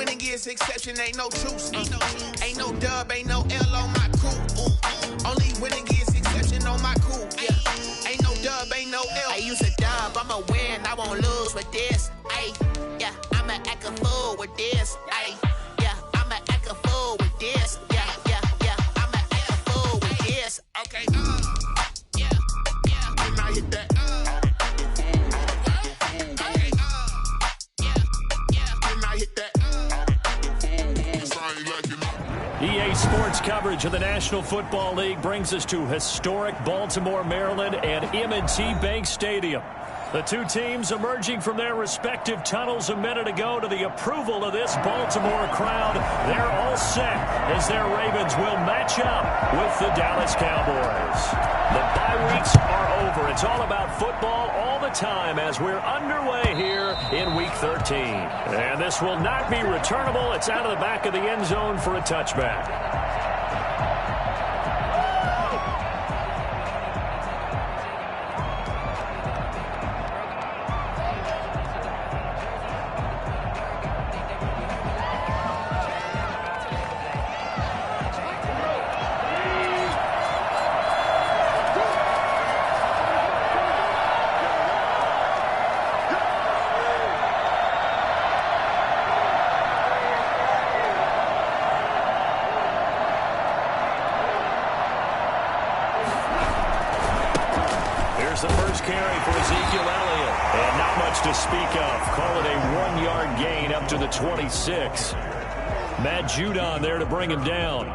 winning is exception, ain't no truce. Ain't no dub, ain't no L on my coupe. Only winning is exception on my coupe. Yeah. Ain't no dub, ain't no L. I use a dub, I'ma win, I won't lose with this. Ay, yeah, I'ma act a fool with this. Ay, yeah, I'ma act a fool with this. Yeah, yeah, yeah, I'ma act a fool with this. Okay, yeah, yeah. When I hit that, okay, yeah, yeah. When I hit that, EA Sports coverage of the National Football League brings us to historic Baltimore, Maryland, and M&T Bank Stadium. The two teams emerging from their respective tunnels a minute ago to the approval of this Baltimore crowd. They're all set as their Ravens will match up with the Dallas Cowboys. The bye weeks are over. It's all about football all the time as we're underway here in Week 13. And this will not be returnable. It's out of the back of the end zone for a touchback. The first carry for Ezekiel Elliott. And not much to speak of. Call it a 1-yard gain up to the 26. Matt Judon there to bring him down.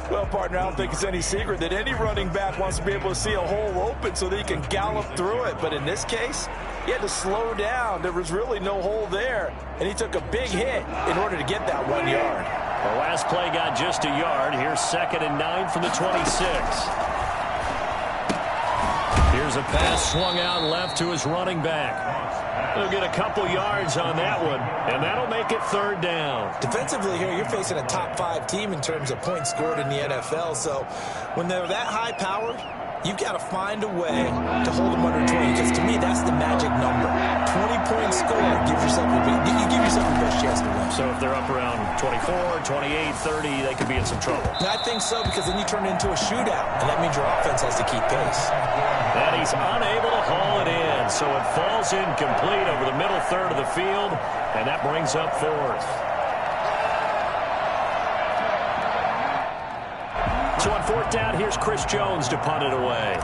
Well, partner, I don't think it's any secret that any running back wants to be able to see a hole open so that he can gallop through it. But in this case, he had to slow down. There was really no hole there. And he took a big hit in order to get that 1 yard. The last play got just a yard. Here's 2nd and 9 from the 26. Here's a pass swung out left to his running back. He'll get a couple yards on that one, and that'll make it 3rd down. Defensively here, you're facing a top 5 team in terms of points scored in the NFL. So when they're that high powered, you've got to find a way to hold them under 20. Because to me, that's the magic number. 20-point score gives yourself you give yourself the best chance to win. So if they're up around 24, 28, 30, they could be in some trouble. I think so, because then you turn it into a shootout, and that means your offense has to keep pace. And he's unable to haul it in, so it falls incomplete over the middle third of the field, and that brings up 4th. So on 4th down, here's Chris Jones to punt it away.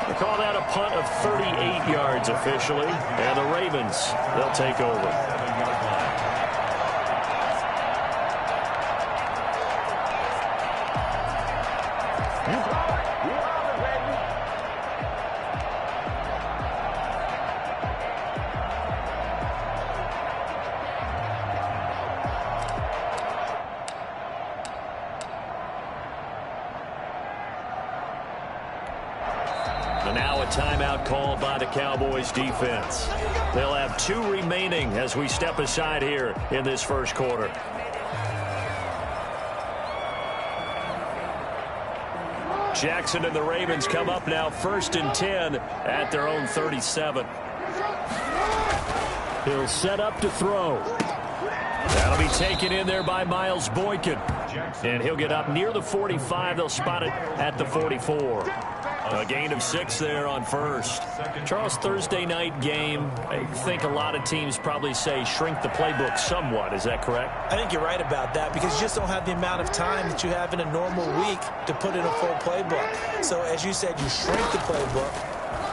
They call that a punt of 38 yards officially, and the Ravens, they'll take over. And now a timeout called by the Cowboys defense. They'll have 2 remaining as we step aside here in this first quarter. Jackson and the Ravens come up now 1st and 10 at their own 37. He'll set up to throw. That'll be taken in there by Miles Boykin. And he'll get up near the 45. They'll spot it at the 44. A gain of 6 there on 1st. Charles, Thursday night game, I think a lot of teams probably say shrink the playbook somewhat. Is that correct? I think you're right about that, because you just don't have the amount of time that you have in a normal week to put in a full playbook. So as you said, you shrink the playbook,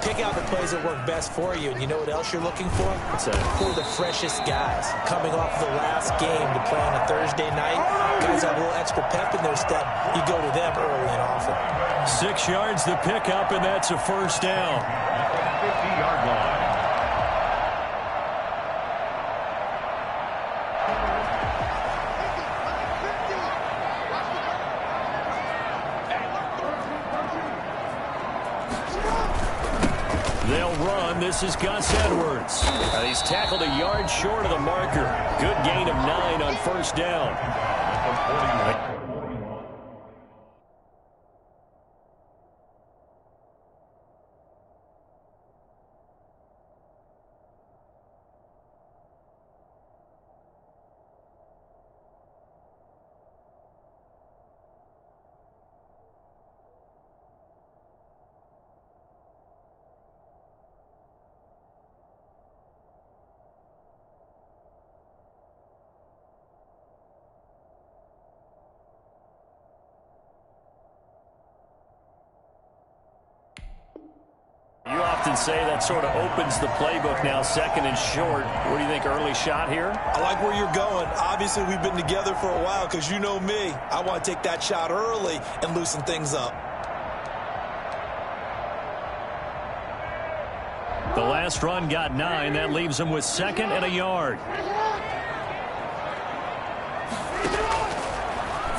pick out the plays that work best for you. And you know what else you're looking for? What's that? For the freshest guys. Coming off the last game to play on a Thursday night, guys have a little extra pep in their step. You go to them early and often. 6 yards the pickup, and that's a 1st down. 50-yard line. They'll run. This is Gus Edwards. He's tackled a yard short of the marker. Good gain of 9 on 1st down. and say that sort of opens the playbook now, second and short. What do you think, early shot here? I like where you're going. Obviously, we've been together for a while because you know me. I want to take that shot early and loosen things up. The last run got 9. That leaves him with 2nd and a yard.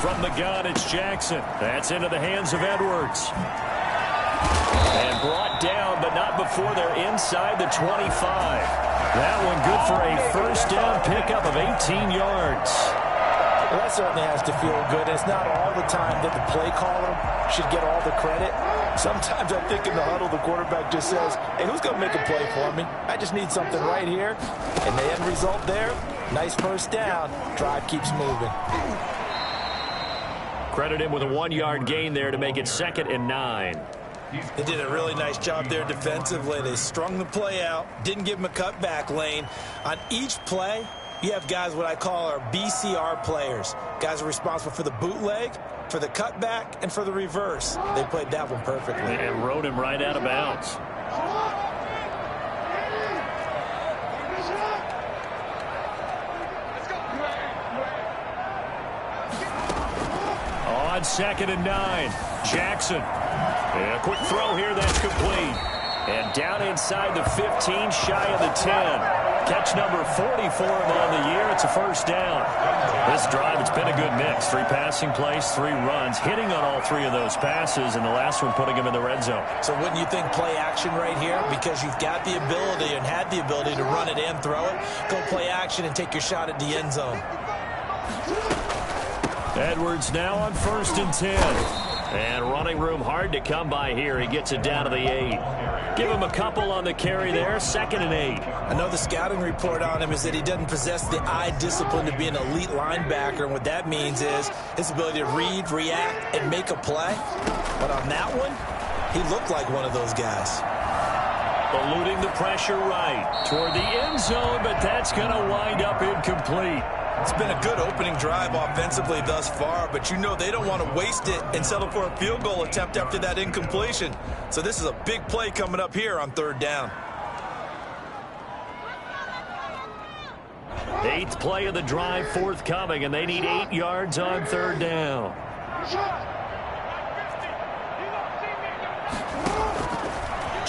From the gun, it's Jackson. That's into the hands of Edwards. And brought down, but not before they're inside the 25. That one good for a first down pickup of 18 yards. Well, that certainly has to feel good. It's not all the time that the play caller should get all the credit. Sometimes I think in the huddle, the quarterback just says, hey, who's going to make a play for me? I just need something right here. And the end result there, nice first down. Drive keeps moving. Credit him with a 1-yard gain there to make it 2nd and 9. They did a really nice job there defensively. They strung the play out, didn't give him a cutback lane. On each play, you have guys what I call our BCR players. Guys are responsible for the bootleg, for the cutback, and for the reverse. They played that one perfectly. And rode him right out of bounds. On 2nd and 9, Jackson. And a quick throw here, that's complete. And down inside the 15, shy of the 10. Catch number 40 for him on the year. It's a first down. This drive, it's been a good mix. 3 passing plays, 3 runs, hitting on all 3 of those passes, and the last one putting him in the red zone. So wouldn't you think play action right here? Because you've got the ability and had the ability to run it and throw it. Go play action and take your shot at the end zone. Edwards now on 1st and 10. And running room hard to come by here. He gets it down to the 8. Give him a couple on the carry there. 2nd and 8. I know the scouting report on him is that he doesn't possess the eye discipline to be an elite linebacker. And what that means is his ability to read, react, and make a play. But on that one, he looked like one of those guys. Eluding the pressure right toward the end zone, but that's going to wind up incomplete. It's been a good opening drive offensively thus far, but you know they don't want to waste it and settle for a field goal attempt after that incompletion. So this is a big play coming up here on 3rd down. 8th play of the drive forthcoming, and they need 8 yards on 3rd down.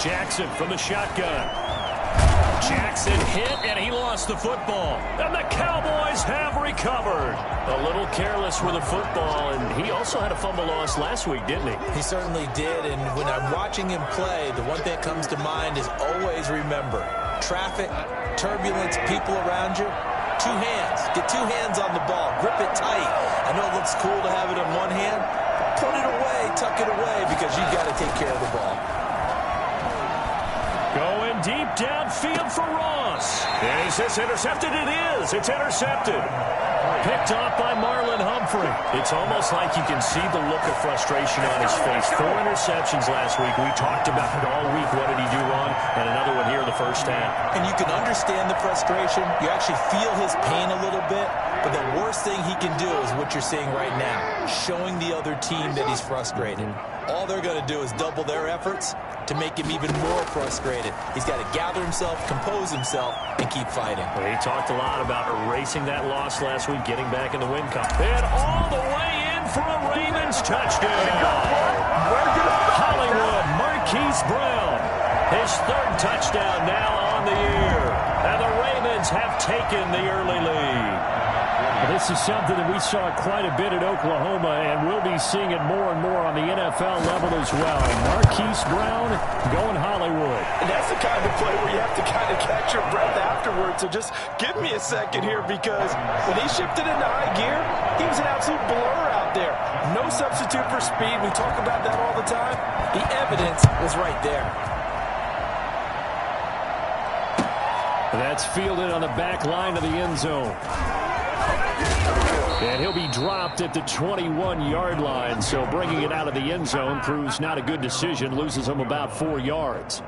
Jackson from the shotgun. Jackson hit, and he lost the football. And the Cowboys have recovered. A little careless with the football, and he also had a fumble loss last week, didn't he? He certainly did, and when I'm watching him play, the one thing that comes to mind is always remember, traffic, turbulence, people around you, 2 hands. Get 2 hands on the ball. Grip it tight. I know it looks cool to have it in one hand. Put it away, tuck it away, because you've got to take care of the ball. Going deep downfield for Ross. Is this intercepted? It is. It's intercepted. Picked off by Marlon Humphrey. It's almost like you can see the look of frustration on his face. 4 interceptions last week. We talked about it all week. What did he do wrong? And another one here in the first half. And you can understand the frustration. You actually feel his pain a little bit. But the worst thing he can do is what you're seeing right now, showing the other team that he's frustrated. All they're going to do is double their efforts to make him even more frustrated. He's got to gather himself, compose himself, and keep fighting. Well, he talked a lot about erasing that loss last week, getting back in the win column. And all the way in for a Ravens touchdown. Hollywood, Marquise Brown. His 3rd touchdown now on the year. And the Ravens have taken the early lead. This is something that we saw quite a bit at Oklahoma, and we'll be seeing it more and more on the NFL level as well. Marquise Brown going Hollywood. And that's the kind of play where you have to kind of catch your breath afterwards. So just give me a second here, because when he shifted into high gear, he was an absolute blur out there. No substitute for speed. We talk about that all the time. The evidence was right there. That's fielded on the back line of the end zone. And he'll be dropped at the 21-yard line, so bringing it out of the end zone proves not a good decision, loses him about 4 yards.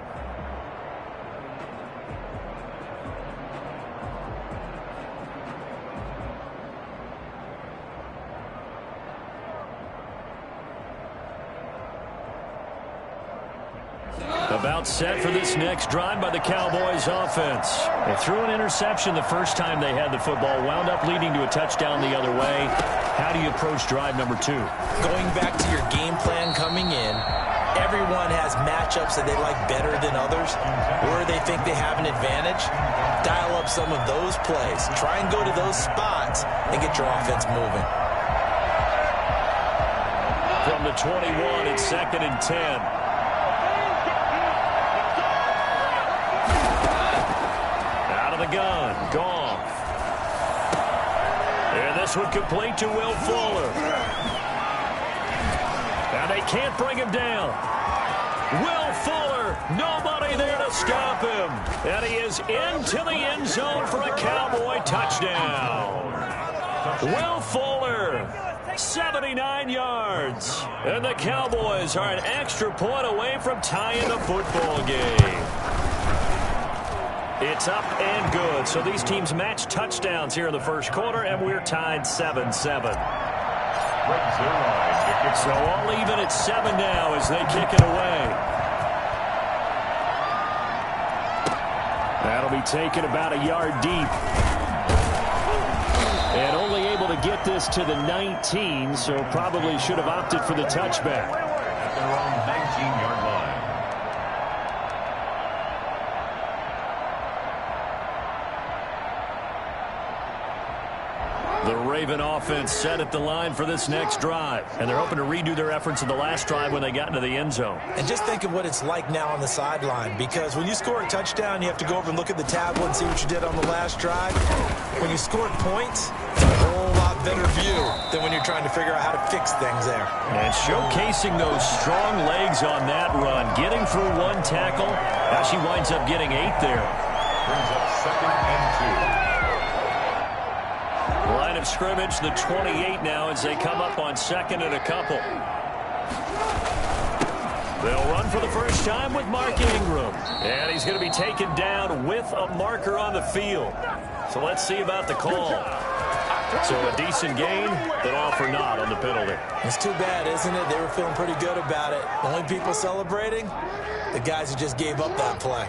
About set for this next drive by the Cowboys offense. They threw an interception the first time they had the football, wound up leading to a touchdown the other way. How do you approach drive number 2? Going back to your game plan coming in, everyone has matchups that they like better than others, or they think they have an advantage. Dial up some of those plays. Try and go to those spots and get your offense moving. From the 21, it's 2nd and 10. Out of the gun, Goff. And this one complete to Will Fuller. And they can't bring him down. Will Fuller, nobody there to stop him. And he is into the end zone for a Cowboy touchdown. Will Fuller, 79 yards. And the Cowboys are an extra point away from tying the football game. It's up and good. So these teams match touchdowns here in the first quarter, and we're tied 7-7. So all even at 7 now as they kick it away. That'll be taken about a yard deep. And only able to get this to the 19, so probably should have opted for the touchback. At their own 19-yard line. The Raven offense set at the line for this next drive. And they're hoping to redo their efforts in the last drive when they got into the end zone. And just think of what it's like now on the sideline, because when you score a touchdown, you have to go over and look at the tablet and see what you did on the last drive. When you scored points, it's a whole lot better view than when you're trying to figure out how to fix things there. And showcasing those strong legs on that run, getting through one tackle. Now she winds up getting 8 there. Brings up 2nd and 2. Line of scrimmage, the 28 now as they come up on 2nd and a couple. They'll run for the first time with Mark Ingram. And he's going to be taken down with a marker on the field. So let's see about the call. So a decent gain, but all for naught on the penalty. It's too bad, isn't it? They were feeling pretty good about it. The only people celebrating, the guys who just gave up that play.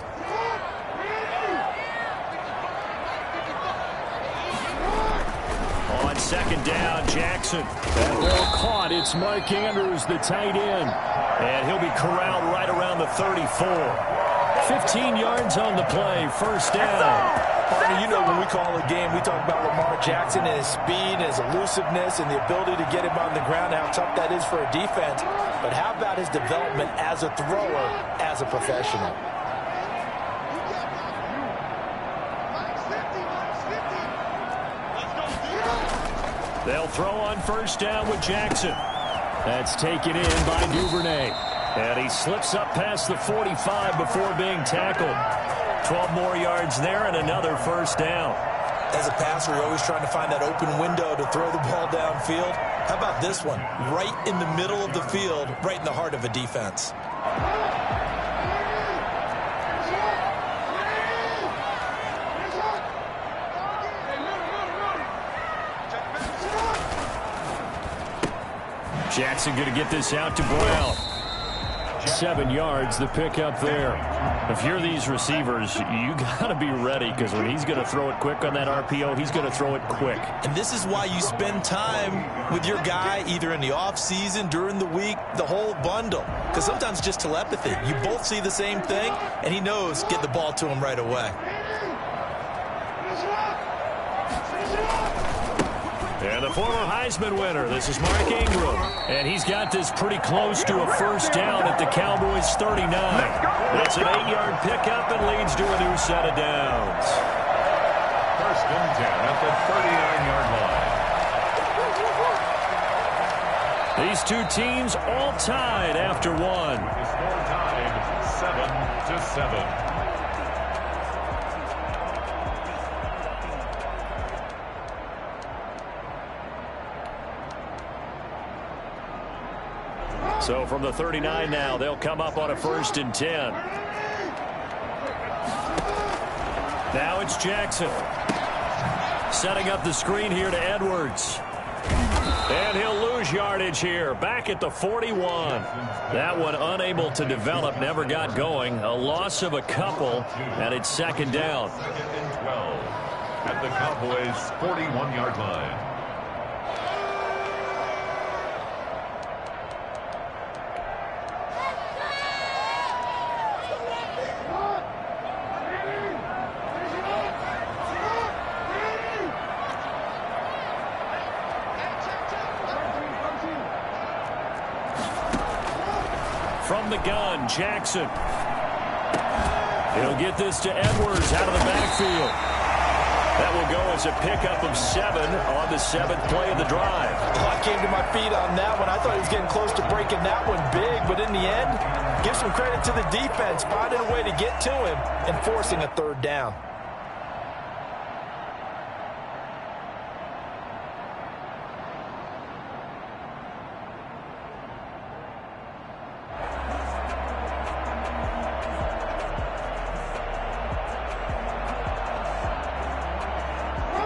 On 2nd down, Jackson. That ball caught. It's Mark Andrews, the tight end. And he'll be corralled right around the 34. 15 yards on the play. First down. Partner, you know when we call a game, we talk about Lamar Jackson and his speed and his elusiveness and the ability to get him on the ground, how tough that is for a defense. But how about his development as a thrower, as a professional? They'll throw on first down with Jackson. That's taken in by Duvernay. And he slips up past the 45 before being tackled. 12 more yards there and another first down. As a passer, you're always trying to find that open window to throw the ball downfield. How about this one? Right in the middle of the field, right in the heart of a defense. Jackson going to get this out to Brown. 7 yards, the pickup there. If you're these receivers, you got to be ready, because when he's going to throw it quick on that RPO, he's going to throw it quick. And this is why you spend time with your guy either in the offseason, during the week, the whole bundle. Because sometimes it's just telepathy. You both see the same thing, and he knows get the ball to him right away. And the former Heisman winner, this is Mark Ingram. And he's got this pretty close to a first down at the Cowboys' 39. That's an 8-yard pickup and leads to a new set of downs. 1st and 10 at the 39-yard line. These two teams all tied after one. The score tied 7-7. So from the 39 now, they'll come up on a 1st and 10. Now it's Jackson. Setting up the screen here to Edwards. And he'll lose yardage here, back at the 41. That one unable to develop, never got going. A loss of a couple, and it's second down. Second and 12 at the Cowboys' 41-yard line. From the gun, Jackson. He'll get this to Edwards out of the backfield. That will go as a pickup of 7 on the 7th play of the drive. I came to my feet on that one. I thought he was getting close to breaking that one big, but in the end, give some credit to the defense, finding a way to get to him and forcing a third down.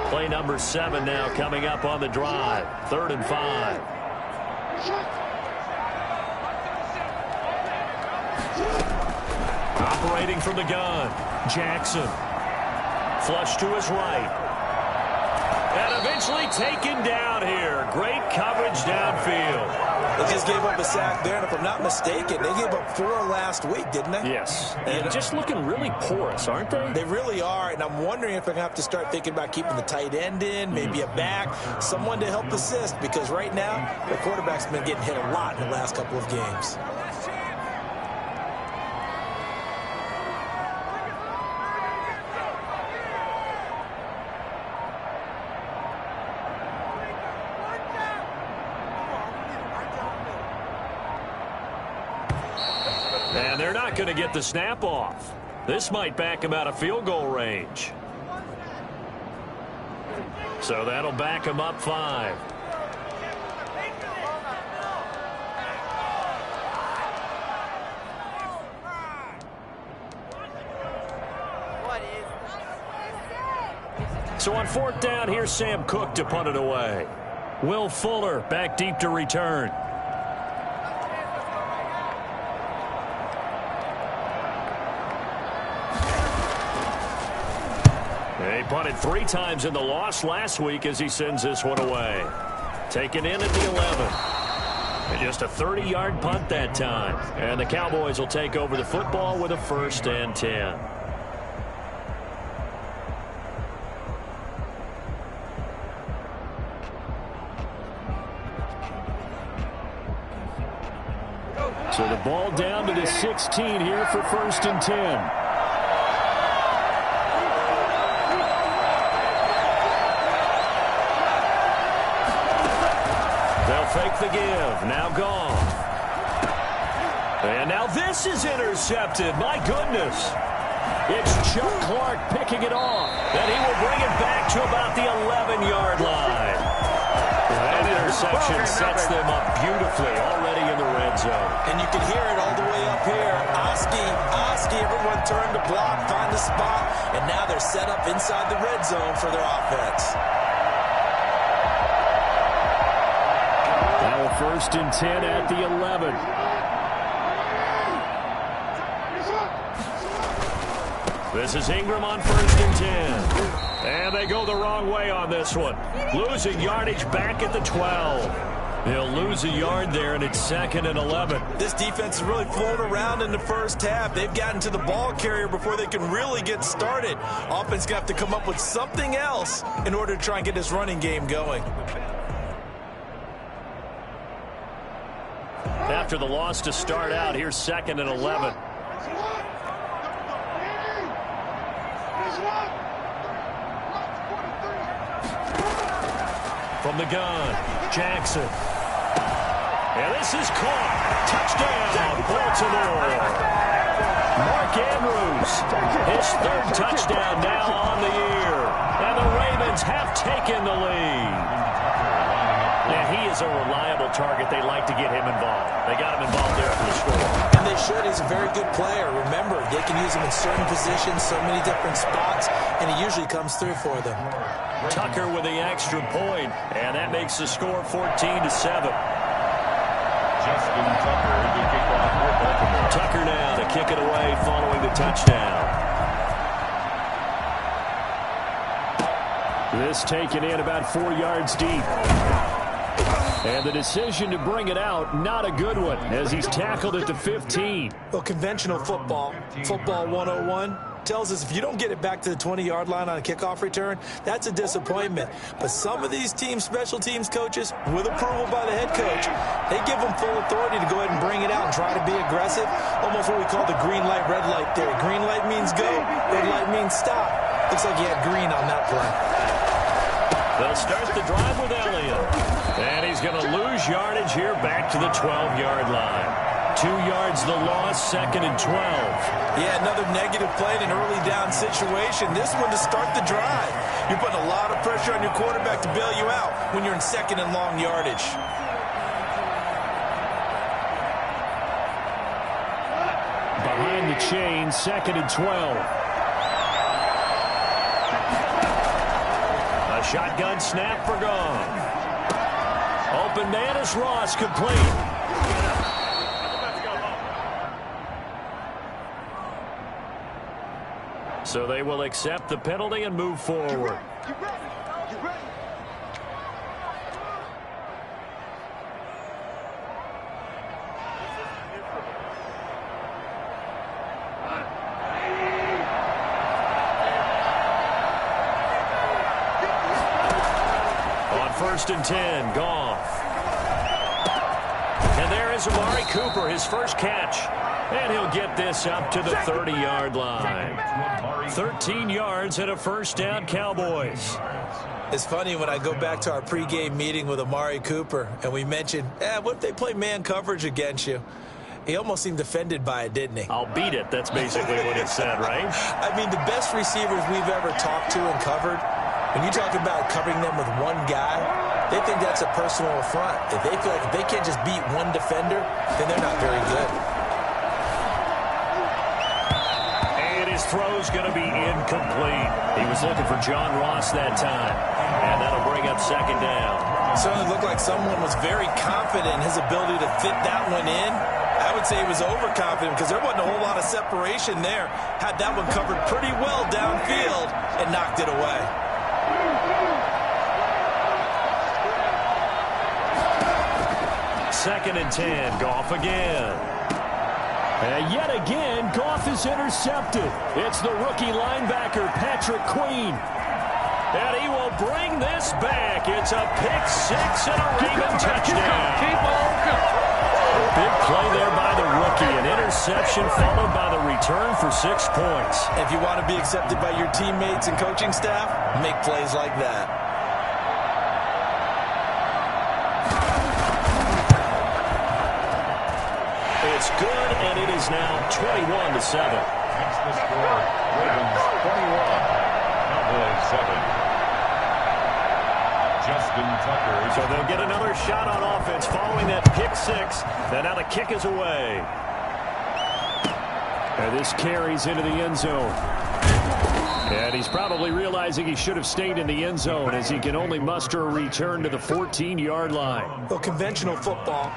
Play number 7 now coming up on the drive. 3rd and 5. Operating from the gun, Jackson. Flush to his right. And eventually taken down here. Great coverage downfield. They just gave up a sack there, and if I'm not mistaken, they gave up 4 last week, didn't they? Yes. And just looking really porous, aren't they? They really are, and I'm wondering if they're going to have to start thinking about keeping the tight end in, maybe a back, someone to help assist, because right now, the quarterback's been getting hit a lot in the last couple of games. And they're not going to get the snap off. This might back him out of field goal range. So that'll back him up 5. So on 4th down, here's Sam Cook to punt it away. Will Fuller back deep to return. He punted 3 times in the loss last week as he sends this one away. Taken in at the 11. And just a 30-yard punt that time. And the Cowboys will take over the football with a 1st and 10. So the ball down to the 16 here for 1st and 10. Fake the give. Now gone. And now this is intercepted. My goodness. It's Chuck Clark picking it off. And he will bring it back to about the 11-yard line. That interception sets them up beautifully already in the red zone. And you can hear it all the way up here. Oski, everyone turned to block, find a spot, and now they're set up inside the red zone for their offense. 1st and 10 at the 11. This is Ingram on 1st and 10. And they go the wrong way on this one. Losing yardage back at the 12. They'll lose a yard there, and it's 2nd and 11. This defense has really flown around in the first half. They've gotten to the ball carrier before they can really get started. Offense going to have to come up with something else in order to try and get this running game going. After the loss to start out, here's 2nd and 11. From the gun, Jackson. And this is caught. Touchdown, Baltimore. Mark Andrews, his 3rd touchdown now on the year. And the Ravens have taken the lead. Yeah, he is a reliable target. They like to get him involved. They got him involved there for the score. And they should. He's a very good player. Remember, they can use him in certain positions, so many different spots, and he usually comes through for them. Tucker with the extra point, and that makes the score 14-7. Justin Tucker, the kickoff for Baltimore. Tucker now to kick it away following the touchdown. This taken in about 4 yards deep. And the decision to bring it out, not a good one, as he's tackled at the 15. Well, conventional football 101, tells us if you don't get it back to the 20-yard line on a kickoff return, that's a disappointment. But some of these teams, special teams coaches, with approval by the head coach, they give them full authority to go ahead and bring it out and try to be aggressive, almost what we call the green light, red light theory. Green light means go, red light means stop. Looks like he had green on that play. They'll start the drive with Elliott. And he's going to lose yardage here back to the 12-yard line. 2 yards the loss, 2nd and 12. Yeah, another negative play in an early down situation. This one to start the drive. You're putting a lot of pressure on your quarterback to bail you out when you're in 2nd and long yardage. Behind the chain, 2nd and 12. A shotgun snap for Goff. Open man is Ross, complete. So they will accept the penalty and move forward. On 1st and 10, Goff. And there is Amari Cooper, his first catch. And he'll get this up to the 30-yard line. 13 yards and a first down, Cowboys. It's funny when I go back to our pregame meeting with Amari Cooper, and we mentioned, what if they play man coverage against you? He almost seemed offended by it, didn't he? I'll beat it. That's basically what it said, right? I mean, the best receivers we've ever talked to and covered, when you talk about covering them with one guy, they think that's a personal affront. If they feel like if they can't just beat one defender, then they're not very good. And his throw's going to be incomplete. He was looking for John Ross that time. And that'll bring up 2nd down. Certainly looked like someone was very confident in his ability to fit that one in. I would say he was overconfident because there wasn't a whole lot of separation there. Had that one covered pretty well downfield and knocked it away. Second and 10, Goff again. And yet again, Goff is intercepted. It's the rookie linebacker, Patrick Queen. And he will bring this back. It's a pick-6 and a Raven touchdown. Keep on going. Big play there by the rookie. An interception followed by the return for 6 points. If you want to be accepted by your teammates and coaching staff, make plays like that. It's good, and it is now 21-7. That's the score. Ravens 21, Cowboys 7. Justin Tucker. So they'll get another shot on offense following that pick-6. And now the kick is away. And this carries into the end zone. And he's probably realizing he should have stayed in the end zone as he can only muster a return to the 14-yard line. Well, conventional football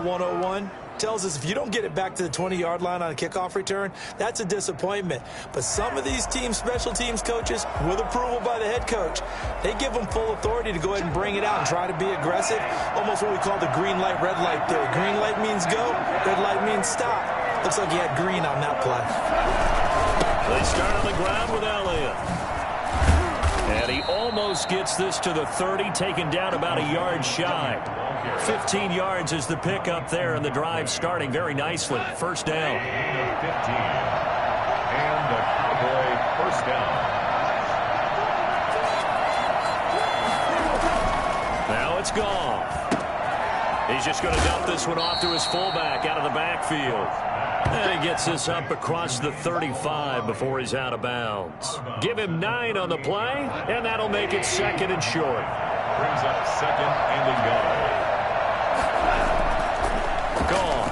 101, tells us if you don't get it back to the 20-yard line on a kickoff return, that's a disappointment. But some of these teams, special teams coaches, with approval by the head coach, they give them full authority to go ahead and bring it out and try to be aggressive, almost what we call the green light, red light theory. Green light means go, red light means stop. Looks like he had green on that play. They start on the ground with Elliott. And he almost gets this to the 30, taken down about a yard shy. 15 yards is the pickup there, and the drive starting very nicely. First down. 15. And the Cowboy first down. Now it's Goff. He's just going to dump this one off to his fullback out of the backfield. And he gets this up across the 35 before he's out of bounds. Give him 9 on the play, and that'll make it 2nd and short. brings up second and a goal. Gone.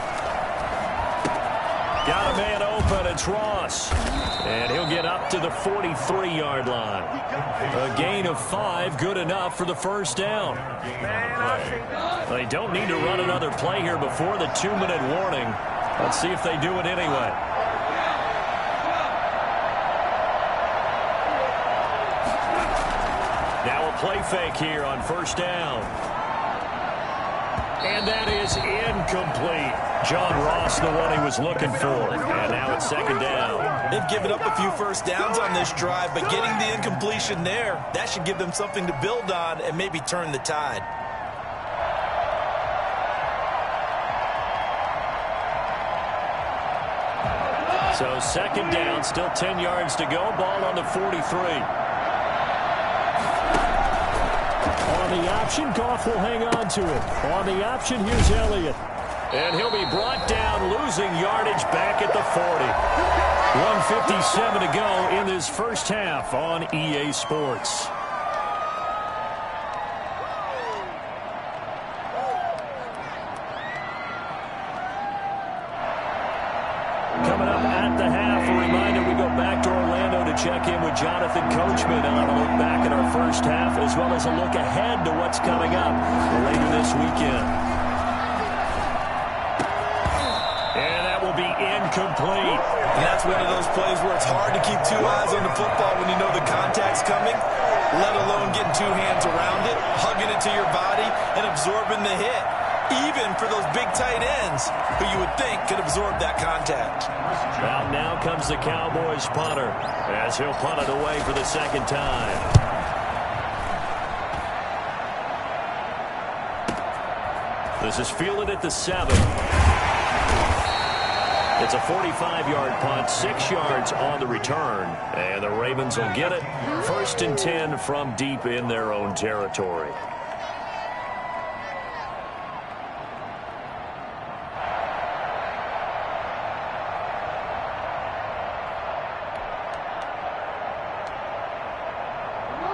Got a man open. It's Ross. And he'll get up to the 43-yard line. A gain of 5, good enough for the first down. They don't need to run another play here before the 2-minute warning. Let's see if they do it anyway. Now a play fake here on first down. And that is incomplete. John Ross, the one he was looking for. And now it's second down. They've given up a few first downs on this drive, but getting the incompletion there, that should give them something to build on and maybe turn the tide. So second down, still 10 yards to go. Ball on the 43. On the option, Goff will hang on to it. On the option, here's Elliott. And he'll be brought down, losing yardage back at the 40. 1:57 to go in this first half on EA Sports. Coming up at the half, a reminder we go back to Orlando to check in with Jonathan Coachman on a look back at our first half, as well as a look ahead to what's coming up later this weekend. And that will be incomplete. And that's one of those plays where it's hard to keep two eyes on the football when you know the contact's coming, let alone getting two hands around it, hugging it to your body, and absorbing the hit. Even for those big tight ends who you would think could absorb that contact. Well, now comes the Cowboys punter as he'll punt it away for the second time. This is fielded at the 7. It's a 45-yard punt, 6 yards on the return. And the Ravens will get it. 1st and 10 from deep in their own territory.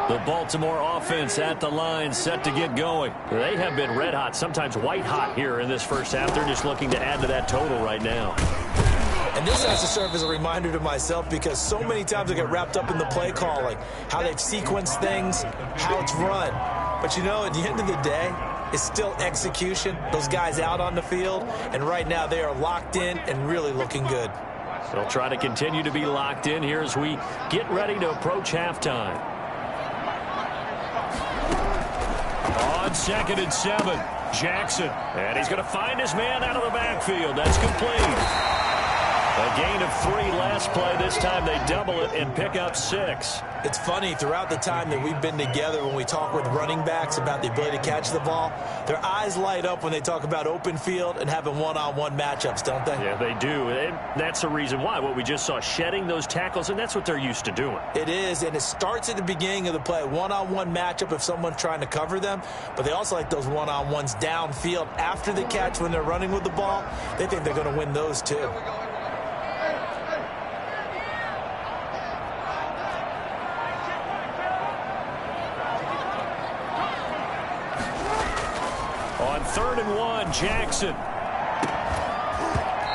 The Baltimore offense at the line, set to get going. They have been red hot, sometimes white hot here in this first half. They're just looking to add to that total right now. And this has to serve as a reminder to myself because so many times I get wrapped up in the play calling, how they've sequenced things, how it's run. But, you know, at the end of the day, it's still execution. Those guys out on the field, and right now they are locked in and really looking good. They'll try to continue to be locked in here as we get ready to approach halftime. On 2nd and 7, Jackson. And he's going to find his man out of the backfield. That's complete. A gain of 3 last play. This time they double it and pick up 6. It's funny, throughout the time that we've been together, when we talk with running backs about the ability to catch the ball, their eyes light up when they talk about open field and having one-on-one matchups, don't they? Yeah, they do. And that's the reason why. What we just saw, shedding those tackles, and that's what they're used to doing. It is, and it starts at the beginning of the play. One-on-one matchup if someone's trying to cover them, but they also like those one-on-ones downfield after the catch when they're running with the ball. They think they're going to win those too. On 3rd and 1, Jackson.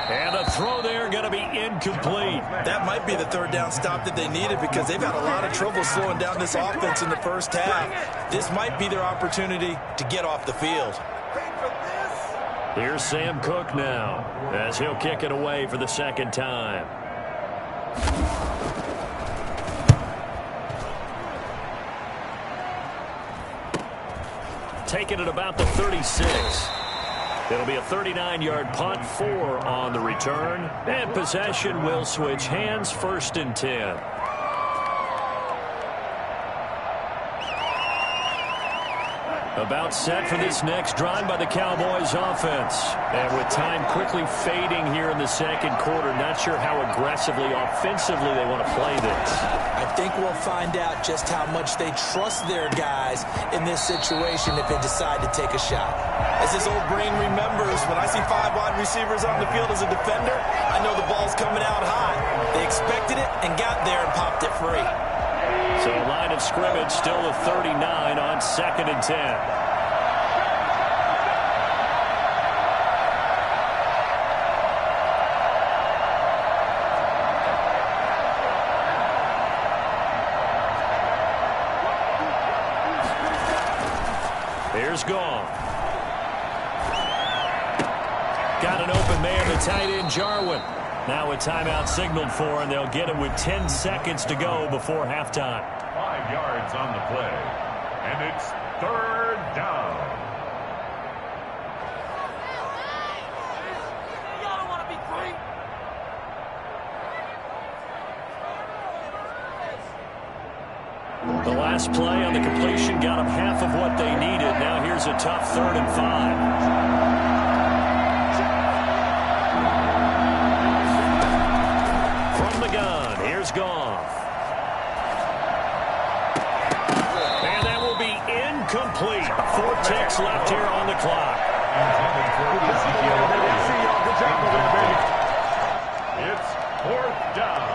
And the throw there going to be incomplete. That might be the 3rd down stop that they needed because they've had a lot of trouble slowing down this offense in the first half. This might be their opportunity to get off the field. Here's Sam Cook now as he'll kick it away for the second time. Taking it about the 36. It'll be a 39-yard punt, 4 on the return. And possession will switch hands, 1st and 10. About set for this next drive by the Cowboys offense. And with time quickly fading here in the second quarter, not sure how aggressively, offensively they want to play this. I think we'll find out just how much they trust their guys in this situation if they decide to take a shot. As this old brain remembers, when I see 5 wide receivers on the field as a defender, I know the ball's coming out high. They expected it and got there and popped it free. So line of scrimmage still a 39 on 2nd and 10. Here's Goff. Got an open man, the tight end, Jarwin. Now a timeout signaled for, and they'll get it with 10 seconds to go before halftime. 5 yards on the play, and it's 3rd down. The last play on the completion got them half of what they needed. Now here's a tough 3rd and 5. Here's Goff. And that will be incomplete. 4 ticks left here on the clock. It's 4th down.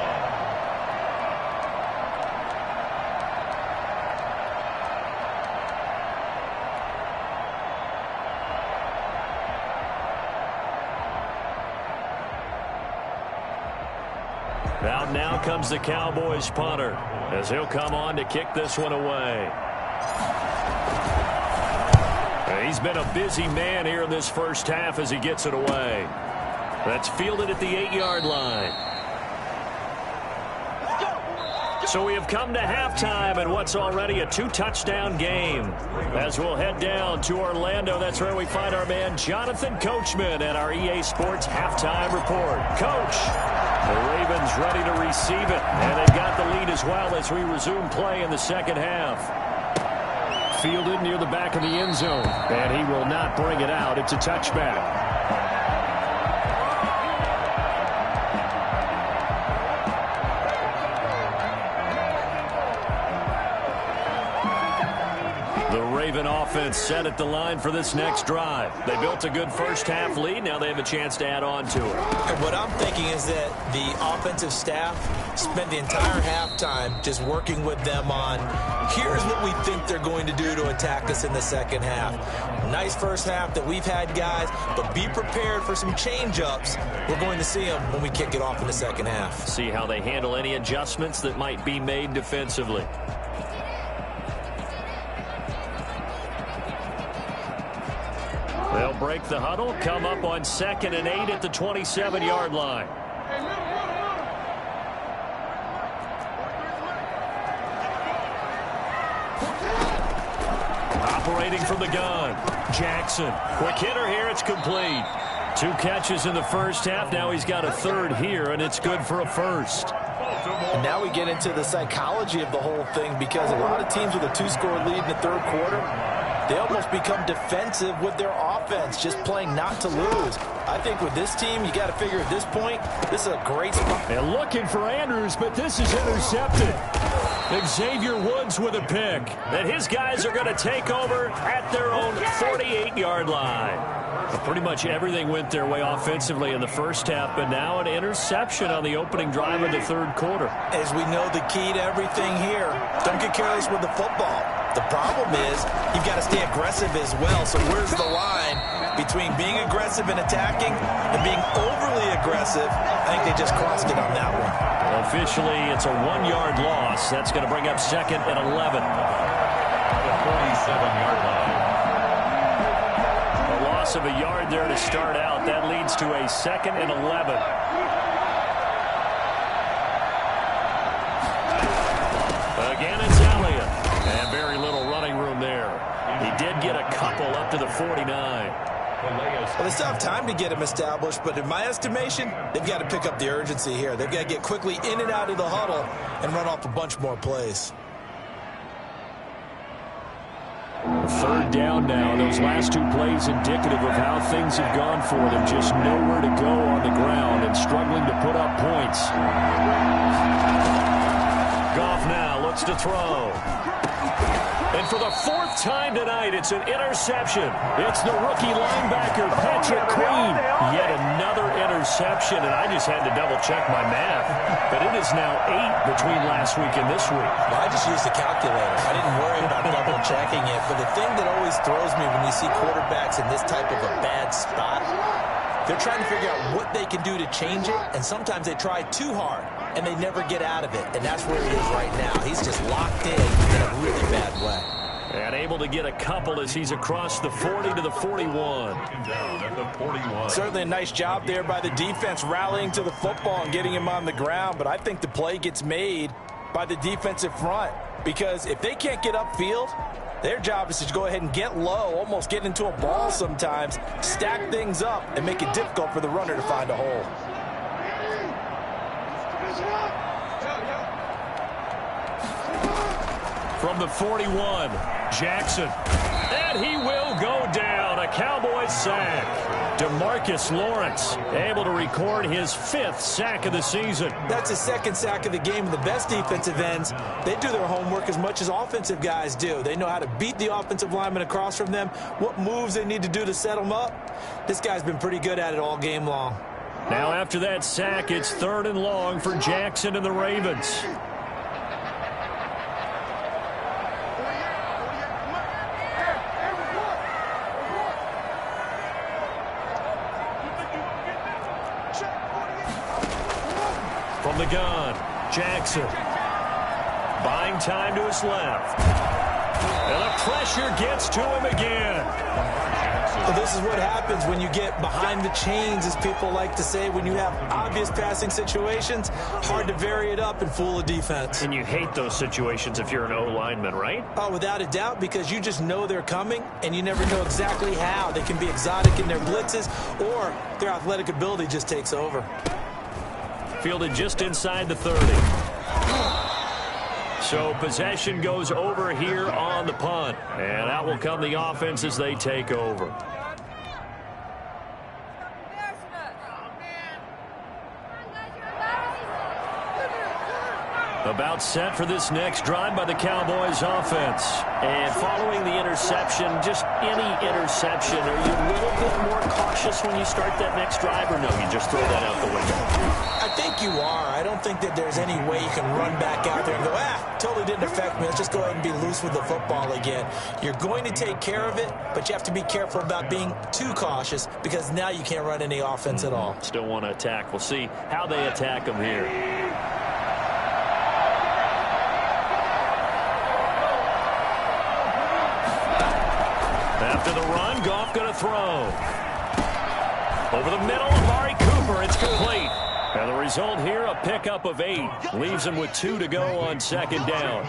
Out now comes the Cowboys punter as he'll come on to kick this one away. He's been a busy man here in this first half as he gets it away. That's fielded at the 8-yard line. So we have come to halftime in what's already a 2-touchdown game. As we'll head down to Orlando, that's where we find our man Jonathan Coachman at our EA Sports Halftime Report. Coach, the Ravens ready to receive it, and they've got the lead as well as we resume play in the second half. Fielded near the back of the end zone, and he will not bring it out. It's a touchback. Raven offense set at the line for this next drive. They built a good first-half lead. Now they have a chance to add on to it. And what I'm thinking is that the offensive staff spent the entire halftime just working with them on, here's what we think they're going to do to attack us in the second half. Nice first half that we've had, guys, but be prepared for some change-ups. We're going to see them when we kick it off in the second half. See how they handle any adjustments that might be made defensively. They'll break the huddle, come up on 2nd and 8 at the 27-yard line. Operating from the gun, Jackson. Quick hitter here, it's complete. 2 catches in the first half. Now he's got a 3rd here, and it's good for a 1st. And now we get into the psychology of the whole thing, because a lot of teams with a 2-score lead in the 3rd quarter, they almost become defensive with their offense, just playing not to lose. I think with this team, you got to figure at this point, this is a great spot. And looking for Andrews, but this is intercepted. Xavier Woods with a pick. And his guys are going to take over at their own 48-yard line. Well, pretty much everything went their way offensively in the first half, but now an interception on the opening drive of the 3rd quarter. As we know, the key to everything here, don't get careless with the football. The problem is you've got to stay aggressive as well. So where's the line between being aggressive and attacking and being overly aggressive? I think they just crossed it on that one. Officially, it's a 1-yard loss. That's going to bring up 2nd and 11. The 47-yard line. A loss of a yard there to start out. That leads to a 2nd and 11. Again, it's Elliott. And very little running room there. He did get a couple up to the 49. Well, they still have time to get him established, but in my estimation, they've got to pick up the urgency here. They've got to get quickly in and out of the huddle and run off a bunch more plays. 3rd down now. Those last 2 plays indicative of how things have gone for them. Just nowhere to go on the ground and struggling to put up points. Goff now looks to throw. And for the 4th time tonight, it's an interception. It's the rookie linebacker, Patrick Queen. Yet another interception. interception, and I just had to double-check my math. But it is now 8 between last week and this week. Well, I just used a calculator. I didn't worry about double-checking it. But the thing that always throws me when you see quarterbacks in this type of a bad spot, they're trying to figure out what they can do to change it, and sometimes they try too hard, and they never get out of it. And that's where he is right now. He's just locked in a really bad way. And able to get a couple as he's across the 40 to the 41. Down at the 41. Certainly a nice job there by the defense rallying to the football and getting him on the ground. But I think the play gets made by the defensive front, because if they can't get upfield, their job is to go ahead and get low, almost get into a ball sometimes, stack things up, and make it difficult for the runner to find a hole. From the 41, Jackson. And he will go down. A Cowboys sack. DeMarcus Lawrence able to record his 5th sack of the season. That's his 2nd sack of the game. The best defensive ends, they do their homework as much as offensive guys do. They know how to beat the offensive lineman across from them, what moves they need to do to set them up. This guy's been pretty good at it all game long. Now after that sack, it's 3rd and long for Jackson and the Ravens. From the gun, Jackson. Buying time to his left. And the pressure gets to him again. Well, this is what happens when you get behind the chains, as people like to say. When you have obvious passing situations, hard to vary it up and fool a defense. And you hate those situations if you're an O-lineman, right? Oh, without a doubt, because you just know they're coming, and you never know exactly how. They can be exotic in their blitzes, or their athletic ability just takes over. Fielded just inside the 30. So possession goes over here on the punt. And out will come the offense as they take over. About set for this next drive by the Cowboys offense. And following the interception, just any interception, are you a little bit more cautious when you start that next drive, or no, you just throw that out the window? I think you are. I don't think that there's any way you can run back out there and go, totally didn't affect me. Let's just go ahead and be loose with the football again. You're going to take care of it, but you have to be careful about being too cautious, because now you can't run any offense at all. Still want to attack. We'll see how they attack them here. After the run, Goff going to throw. Over the middle, Amari Cooper. It's complete. And the result here, a pickup of 8. Leaves him with 2 to go on 2nd down.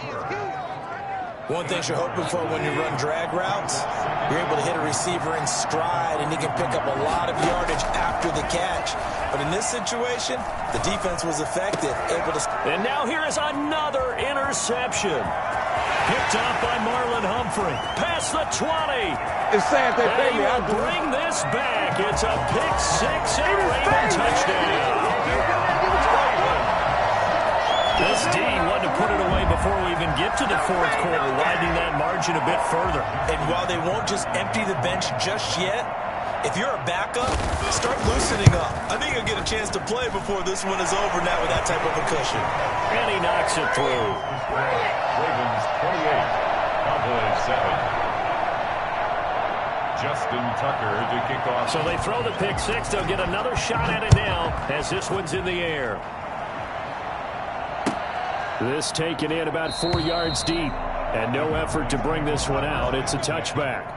One thing you're hoping for when you run drag routes, you're able to hit a receiver in stride, and he can pick up a lot of yardage after the catch. But in this situation, the defense was effective, able to... And now here is another interception. Picked off by Marlon Humphrey. Past the 20. It's sad they pay me. I'll bring this back. It's a pick 6 and a Raven touchdown. This D wanted to put it away before we even get to the 4th quarter, widening that margin a bit further. And while they won't just empty the bench just yet, if you're a backup, start loosening up. I think you'll get a chance to play before this one is over now with that type of a cushion. And he knocks it through. Ravens 28, Cowboys 7. Justin Tucker to kick off. So they throw the pick 6. They'll get another shot at it now as this one's in the air. This taken in about 4 yards deep. And no effort to bring this one out. It's a touchback.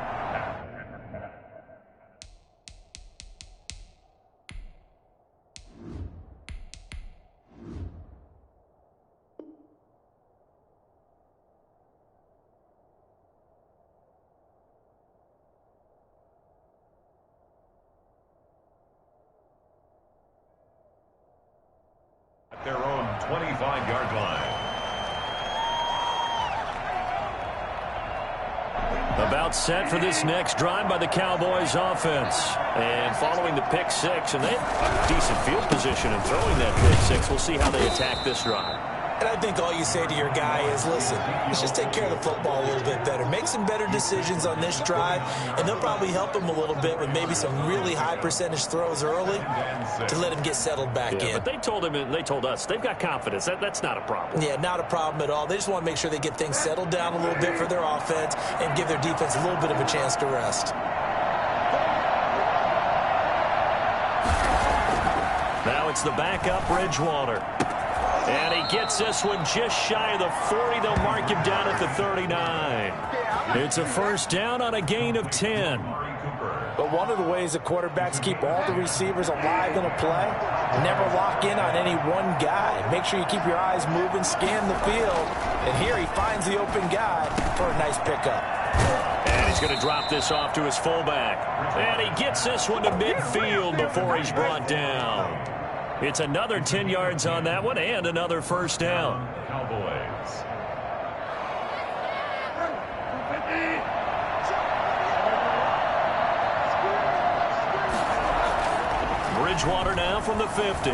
Their own 25-yard line. About set for this next drive by the Cowboys offense. And following the pick 6, and they have decent field position in throwing that pick 6. We'll see how they attack this drive. And I think all you say to your guy is, listen, let's just take care of the football a little bit better. Make some better decisions on this drive, and they'll probably help him a little bit with maybe some really high percentage throws early to let him get settled back in. But they told him, and they told us, they've got confidence. That's not a problem. Yeah, not a problem at all. They just want to make sure they get things settled down a little bit for their offense and give their defense a little bit of a chance to rest. Now it's the backup, Bridgewater. And he gets this one just shy of the 40. They'll mark him down at the 39. It's a first down on a gain of 10. But one of the ways that quarterbacks keep all the receivers alive in a play, never lock in on any one guy. Make sure you keep your eyes moving, scan the field. And here he finds the open guy for a nice pickup. And he's going to drop this off to his fullback. And he gets this one to midfield before he's brought down. It's another 10 yards on that one and another first down. Cowboys. Bridgewater now from the 50.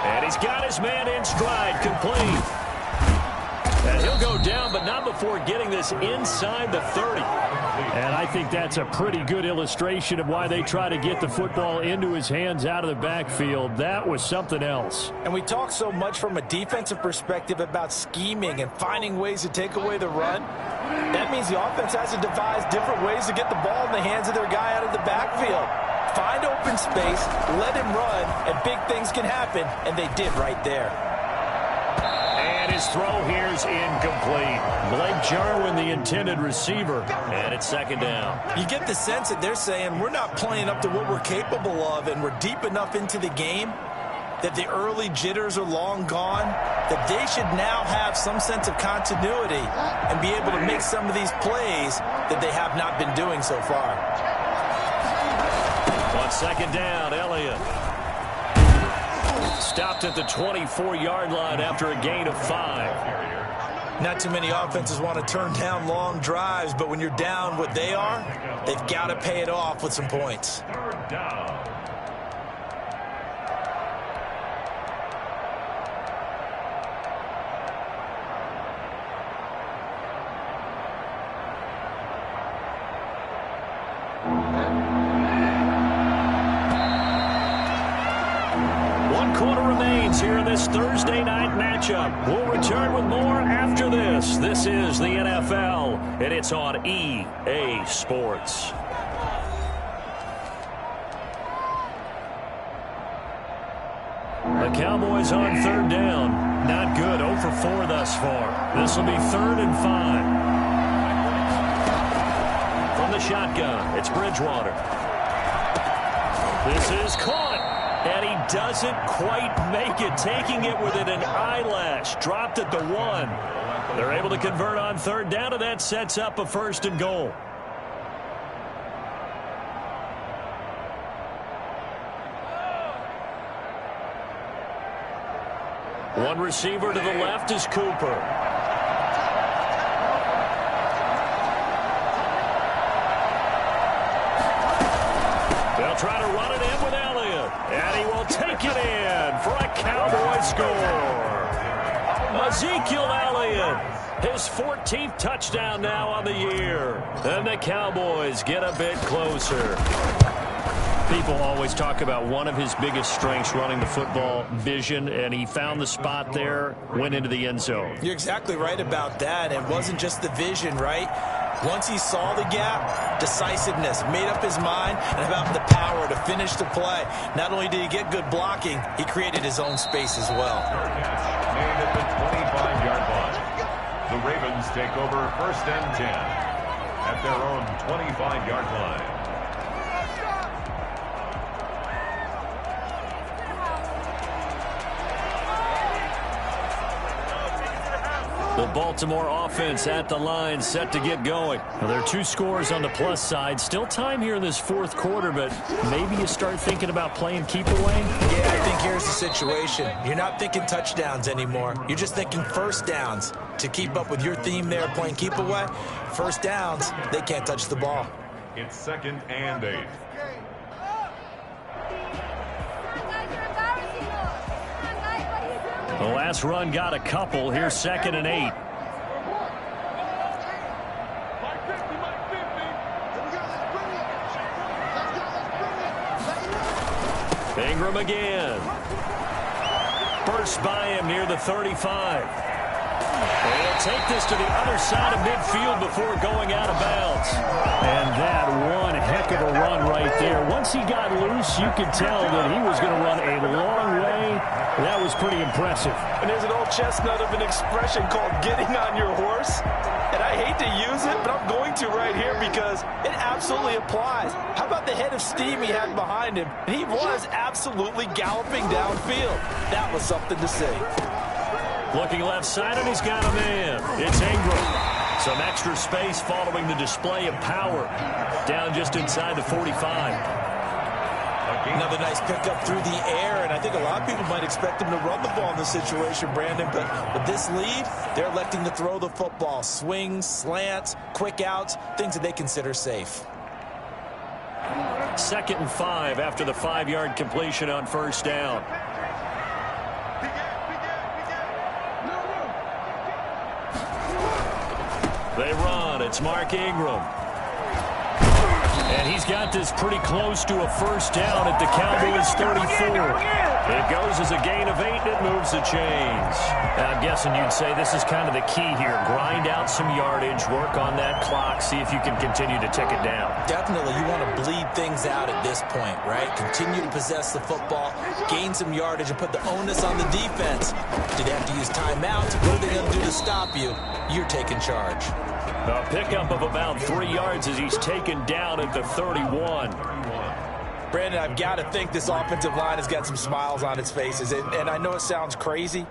And he's got his man in stride, complete. And he'll go down, but not before getting this inside the 30. And I think that's a pretty good illustration of why they try to get the football into his hands out of the backfield. That was something else. And we talk so much from a defensive perspective about scheming and finding ways to take away the run. That means the offense has to devise different ways to get the ball in the hands of their guy out of the backfield. Find open space, let him run, and big things can happen, and they did right there. And his throw here's incomplete. Blake Jarwin, the intended receiver, and it's second down. You get the sense that they're saying we're not playing up to what we're capable of, and we're deep enough into the game that the early jitters are long gone, that they should now have some sense of continuity and be able to make some of these plays that they have not been doing so far. On second down, Elliott. Stopped at the 24-yard line after a gain of 5. Not too many offenses want to turn down long drives, but when you're down what they are, they've got to pay it off with some points. Third down. Here in this Thursday night matchup. We'll return with more after this. This is the NFL, and it's on EA Sports. The Cowboys on third down. Not good. 0 for 4 thus far. This will be 3rd and 5. From the shotgun, it's Bridgewater. This is caught. And he doesn't quite make it, taking it within an eyelash. Dropped at the 1. They're able to convert on third down, and that sets up a 1st and goal. One receiver to the left is Cooper. They'll try to run it in with Elliott. And he will take it in for a Cowboy score. Ezekiel Elliott, his 14th touchdown now on the year. And the Cowboys get a bit closer. People always talk about one of his biggest strengths running the football, vision, and he found the spot there, went into the end zone. You're exactly right about that. It wasn't just the vision, right? Once he saw the gap, decisiveness, made up his mind, and about the power to finish the play. Not only did he get good blocking, he created his own space as well. Made at the 25-yard line. The Ravens take over 1st and 10 at their own 25-yard line. The Baltimore offense at the line, set to get going. Well, there are 2 scores on the plus side. Still time here in this 4th quarter, but maybe you start thinking about playing keep away? Yeah, I think here's the situation. You're not thinking touchdowns anymore. You're just thinking first downs. To keep up with your theme there, playing keep away, first downs, they can't touch the ball. It's 2nd and 8. The last run got a couple. Here's 2nd and 8. Ingram again. Burst by him near the 35. They'll take this to the other side of midfield before going out of bounds. And that one heck of a run right there. Once he got loose, you could tell that he was going to run a long way. That was pretty impressive. And there's an old chestnut of an expression called getting on your horse. And I hate to use it, but I'm going to right here because it absolutely applies. How about the head of steam he had behind him? He was absolutely galloping downfield. That was something to see. Looking left side, and he's got a man. It's Ingram. Some extra space following the display of power. Down just inside the 45. Another nice pickup through the air, and I think a lot of people might expect him to run the ball in this situation, Brandon, but with this lead, they're electing to throw the football. Swings, slants, quick outs, things that they consider safe. 2nd and 5 after the 5-yard completion on 1st down. They run. It's Mark Ingram. And he's got this pretty close to a 1st down at the Cowboys' 34. It goes as a gain of 8, and it moves the chains. Now, I'm guessing you'd say this is kind of the key here. Grind out some yardage, work on that clock, see if you can continue to tick it down. Definitely, you want to bleed things out at this point, right? Continue to possess the football, gain some yardage, and put the onus on the defense. Do they have to use timeouts? What are they going to do to stop you? You're taking charge. A pickup of about 3 yards as he's taken down at the 31. Brandon, I've got to think this offensive line has got some smiles on its faces. And I know it sounds crazy,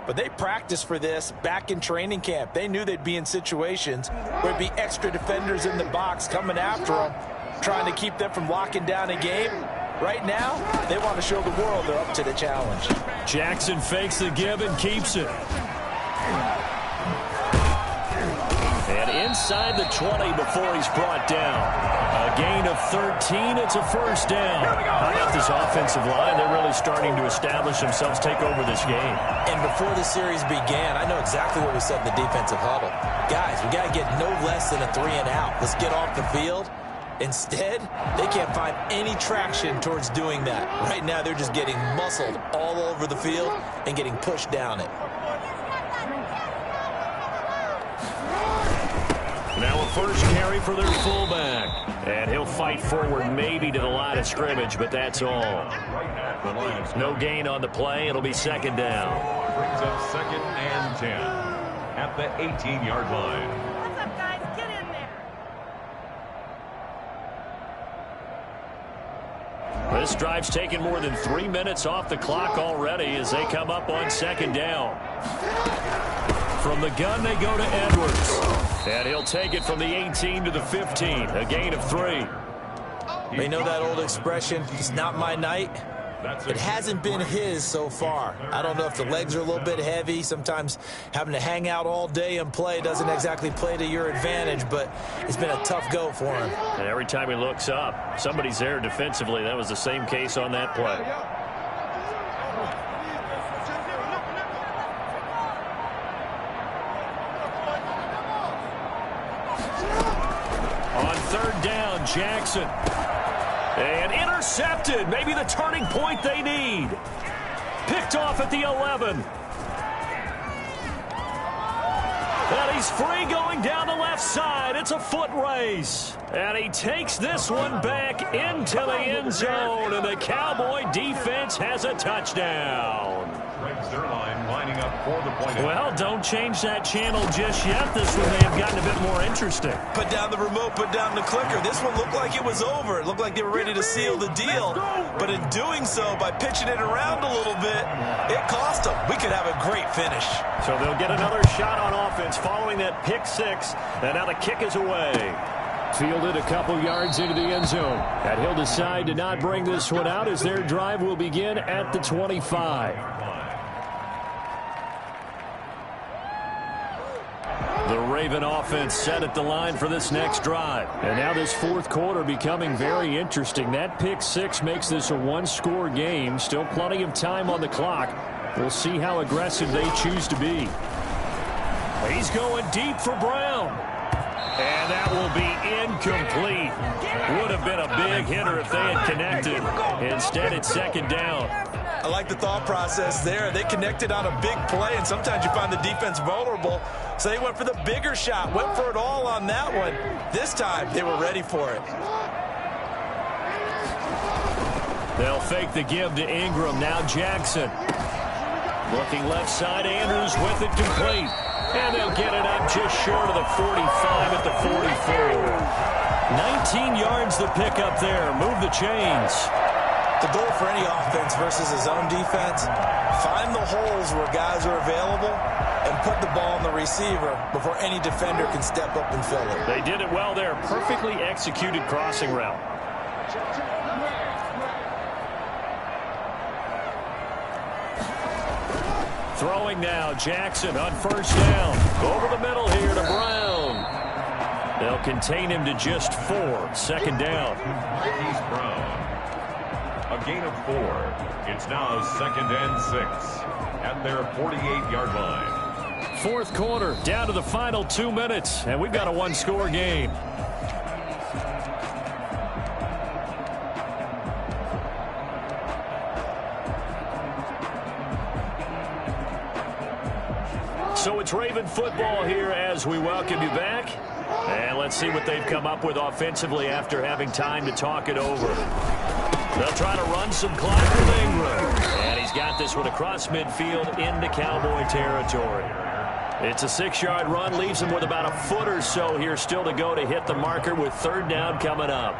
but they practiced for this back in training camp. They knew they'd be in situations where there'd be extra defenders in the box coming after them, trying to keep them from locking down a game. Right now, they want to show the world they're up to the challenge. Jackson fakes the give and keeps it. And inside the 20 before he's brought down. A gain of 13. It's a 1st down. How about this offensive line? They're really starting to establish themselves, take over this game. And before the series began, I know exactly what we said in the defensive huddle. Guys, we got to get no less than a 3-and-out. Let's get off the field. Instead, they can't find any traction towards doing that. Right now, they're just getting muscled all over the field and getting pushed down it. Now a 1st carry for their fullback. And he'll fight forward maybe to the line of scrimmage, but that's all. No gain on the play. It'll be 2nd down. Brings up 2nd and 10 at the 18-yard line. What's up, guys? Get in there. This drive's taken more than 3 minutes off the clock already as they come up on 2nd down. From the gun, they go to Edwards. And he'll take it from the 18 to the 15. A gain of 3. They know that old expression, it's not my night. It hasn't been his so far. I don't know if the legs are a little bit heavy. Sometimes having to hang out all day and play doesn't exactly play to your advantage, but it's been a tough go for him. And every time he looks up, somebody's there defensively. That was the same case on that play. On 3rd down, Jackson. And intercepted. Maybe the turning point they need. Picked off at the 11. And he's free going down the left side. It's a foot race. And he takes this one back into the end zone. And the Cowboy defense has a touchdown. Str8 lining up for the point. Well, don't change that channel just yet. This one may have gotten a bit more interesting. Put down the remote, put down the clicker. This one looked like it was over. It looked like they were ready to seal the deal. But in doing so, by pitching it around a little bit, it cost them. We could have a great finish. So they'll get another shot on offense following that pick 6. And now the kick is away. Fielded a couple yards into the end zone. And he'll decide to not bring this one out as their drive will begin at the 25. The Raven offense set at the line for this next drive. And now this 4th quarter becoming very interesting. That pick 6 makes this a 1-score game. Still plenty of time on the clock. We'll see how aggressive they choose to be. He's going deep for Brown. And that will be incomplete. Would have been a big hitter if they had connected. Instead, it's second down. I like the thought process there. They connected on a big play, and sometimes you find the defense vulnerable. So they went for the bigger shot, went for it all on that one. This time, they were ready for it. They'll fake the give to Ingram. Now Jackson. Looking left side, Andrews with it complete. And they'll get it up just short of the 45 at the 44. 19 yards the pick up there. Move the chains. The goal for any offense versus his own defense, find the holes where guys are available and put the ball on the receiver before any defender can step up and fill it. They did it well there. Perfectly executed crossing route. Throwing now, Jackson on first down. Over the middle here to Brown. They'll contain him to just 4. Second down. He's Brown. A gain of 4. It's now 2nd and 6 at their 48-yard line. Fourth quarter, down to the final 2 minutes, and we've got a one-score game. So it's Raven football here as we welcome you back. And let's see what they've come up with offensively after having time to talk it over. They'll try to run some clock with Ingram. And he's got this one across midfield into Cowboy territory. It's a 6-yard run, leaves him with about a foot or so here still to go to hit the marker with third down coming up.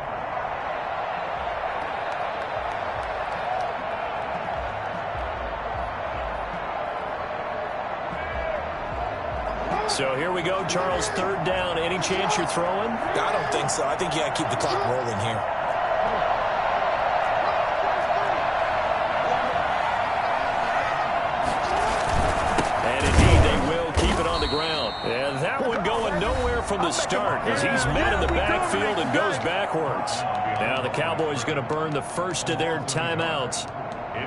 So here we go, Charles, third down. Any chance you're throwing? I don't think so. I think you got to keep the clock rolling here. And indeed, they will keep it on the ground. And that one going nowhere from the start as he's met in the backfield and goes backwards. Now the Cowboys going to burn the first of their timeouts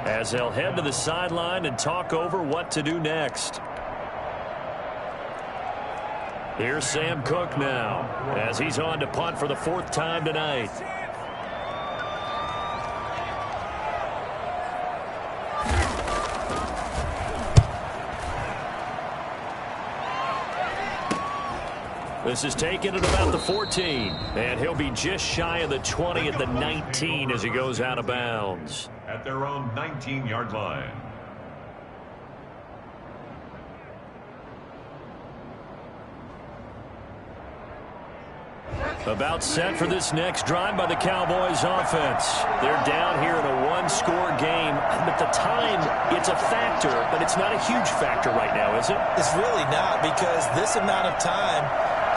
as they'll head to the sideline and talk over what to do next. Here's Sam Cook now as he's on to punt for the 4th time tonight. This is taken at about the 14, and he'll be just shy of the 20 at the 19 as he goes out of bounds. At their own 19-yard line. About set for this next drive by the Cowboys offense. They're down here in a one-score game. But the time, it's a factor, but it's not a huge factor right now, is it? It's really not, because this amount of time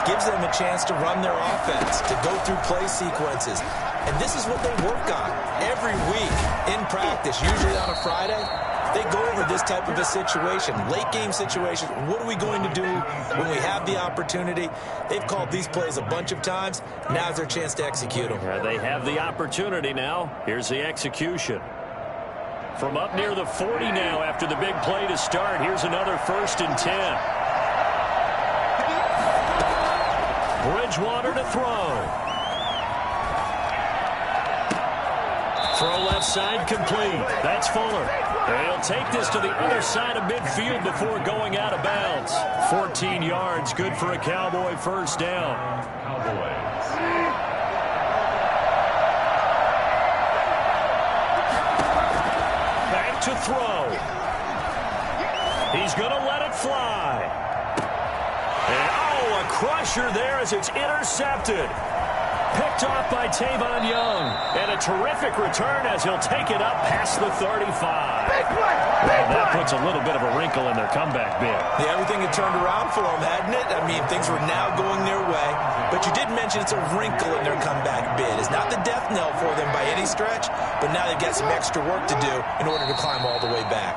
gives them a chance to run their offense, to go through play sequences. And this is what they work on every week in practice, usually on a Friday. They go over this type of a situation, late game situation. What are we going to do when we have the opportunity? They've called these plays a bunch of times. Now's their chance to execute them. They have the opportunity now. Here's the execution. From up near the 40 now after the big play to start. Here's another 1st and 10. Bridgewater to throw. Throw left side complete. That's Fuller. He'll take this to the other side of midfield before going out of bounds. 14 yards, good for a Cowboy first down. Cowboys. Back to throw. He's going to let it fly. And, oh, a crusher there as it's intercepted. Picked off by Tavon Young. And a terrific return as he'll take it up past the 35. And that puts a little bit of a wrinkle in their comeback bid. Yeah, everything had turned around for them, hadn't it? I mean, things were now going their way. But you did mention it's a wrinkle in their comeback bid. It's not the death knell for them by any stretch, but now they've got some extra work to do in order to climb all the way back.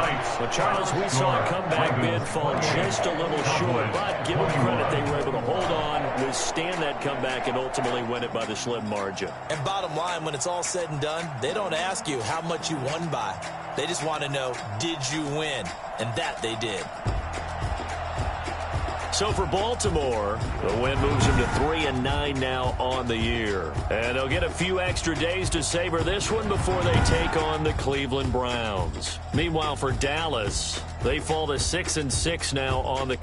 tonight's Well, Charles, we saw a comeback bid fall just a little short, but give them credit, they were able to hold on, withstand that comeback, and ultimately win it by the slim margin. And bottom line, when it's all said and done, they don't ask you how much you won by. They just want to know, did you win? And that they did. So for Baltimore, the win moves them to 3-9 now on the year. And they'll get a few extra days to savor this one before they take on the Cleveland Browns. Meanwhile, for Dallas, they fall to 6-6 now on the